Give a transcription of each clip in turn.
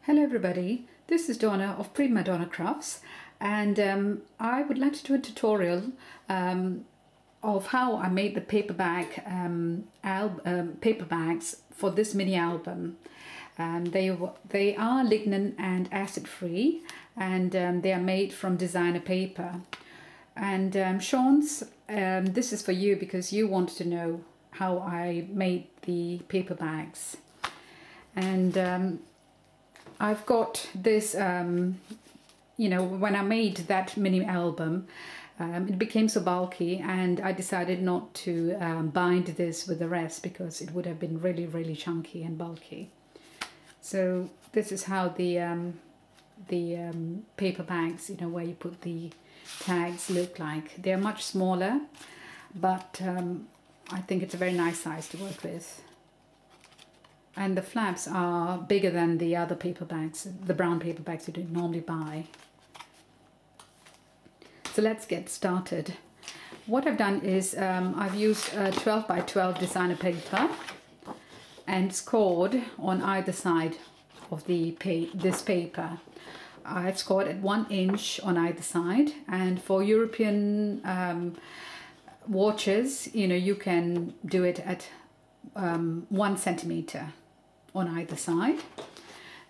Hello everybody, this is Donna of Donna Crafts, and I would like to do a tutorial of how I made the paperbacks for this mini album. They are lignin and acid free, and they are made from designer paper. And Sean's, this is for you because you want to know how I made the paperbacks. And I've got this, you know, when I made that mini album, it became so bulky, and I decided not to bind this with the rest because it would have been really chunky and bulky. So this is how the paperbacks, you know, where you put the tags, look like. They're much smaller, but I think it's a very nice size to work with. And the flaps are bigger than the other paperbacks, the brown paperbacks you don't normally buy. So let's get started. What I've done is I've used 12 by 12 designer paper and scored on either side of this paper. I've scored at 1 inch on either side, and for European watches, you know, you can do it at 1 centimeter on either side.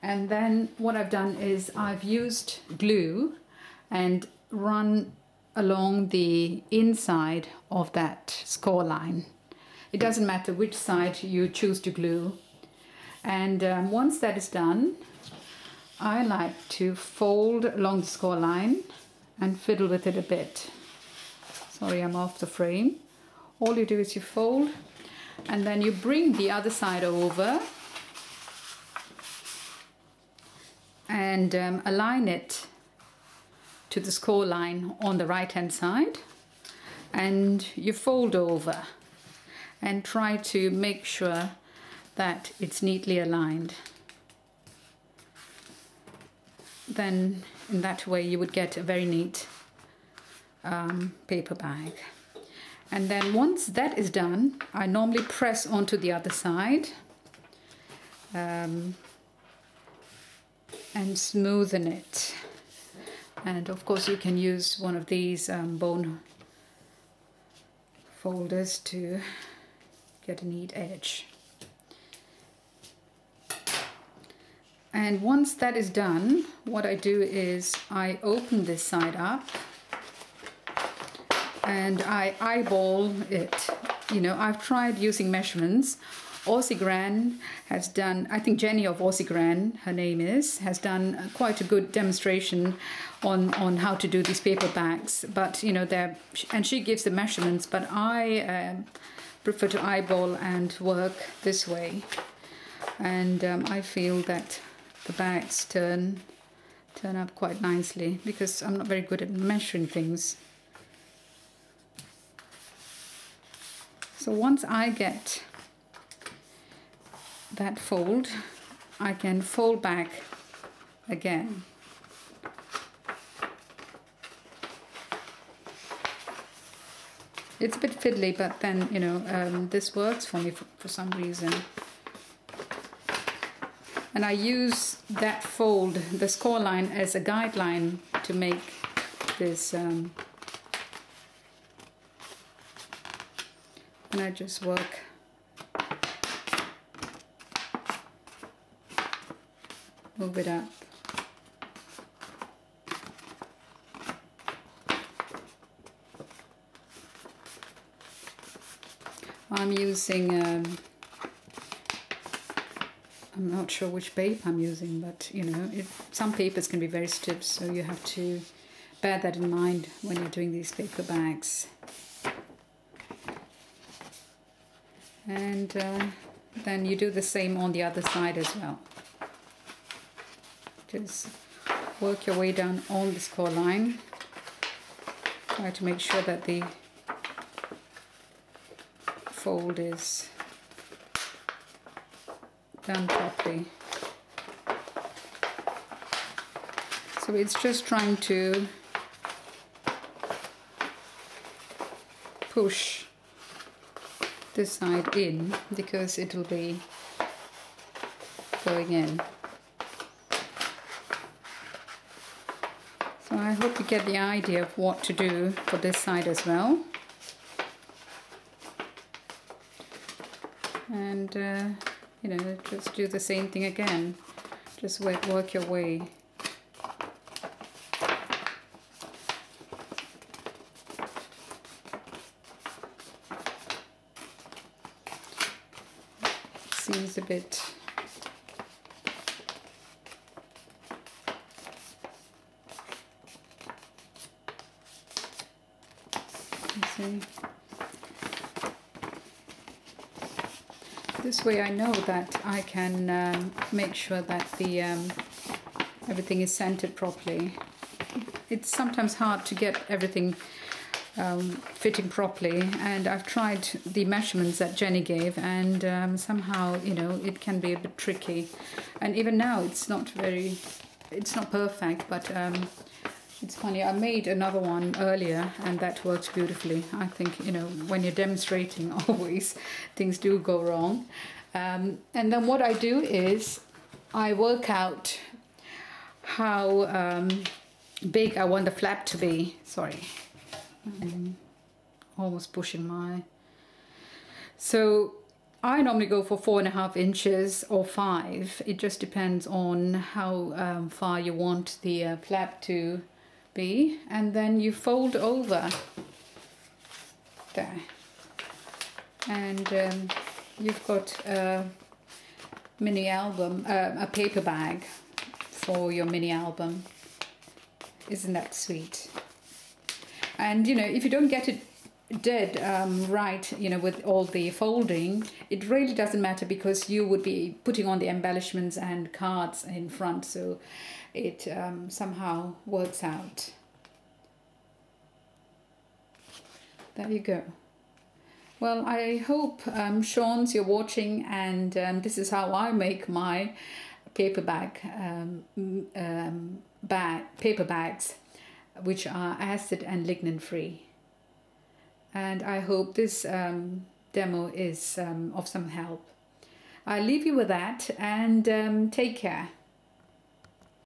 And then what I've done is I've used glue and run along the inside of that score line. It doesn't matter which side you choose to glue. And once that is done, I like to fold along the score line and fiddle with it a bit. Sorry, I'm off the frame. All you do is you fold, and then you bring the other side over and align it to the score line on the right hand side, and you fold over and try to make sure that it's neatly aligned. Then in that way you would get a very neat paper bag. And then once that is done, I normally press onto the other side and smoothen it. And of course you can use one of these bone folders to get a neat edge. And once that is done, what I do is I open this side up and I eyeball it. You know, I've tried using measurements. Aussie Gran has done, I think Jenny of Aussie Gran, her name is, has done quite a good demonstration on how to do these paperbacks. But, you know, and she gives the measurements, but I prefer to eyeball and work this way. And I feel that the bags turn up quite nicely because I'm not very good at measuring things. So once I get that fold, I can fold back again. It's a bit fiddly, but then, you know, this works for me for some reason. And I use that fold, the score line, as a guideline to make this. And I just work move it up. I'm using, I'm not sure which paper I'm using, but you know, some papers can be very stiff, so you have to bear that in mind when you're doing these paper bags. And then you do the same on the other side as well. Just work your way down on the score line. Try to make sure that the fold is done properly. So it's just trying to push this side in because it will be going in. So I hope you get the idea of what to do for this side as well. And you know, just do the same thing again. Just work your way. Seems a bit see. This way I know that I can make sure that the everything is centered properly. It's sometimes hard to get everything fitting properly, and I've tried the measurements that Jenny gave, and somehow, you know, it can be a bit tricky. And even now it's not perfect, but it's funny, I made another one earlier and that works beautifully. I think, you know, when you're demonstrating, always things do go wrong. And then what I do is I work out how big I want the flap to be. Sorry, I'm almost pushing my... So I normally go for 4.5 inches or 5. It just depends on how far you want the flap to be, and then you fold over there, and you've got a mini album, a paper bag for your mini album. Isn't that sweet? And you know, if you don't get it dead right, you know, with all the folding, it really doesn't matter, because you would be putting on the embellishments and cards in front, so it somehow works out. There you go. Well, I hope Sean's you're watching, and this is how I make my paperbags, which are acid and lignin free. And I hope this demo is of some help. I'll leave you with that, and take care.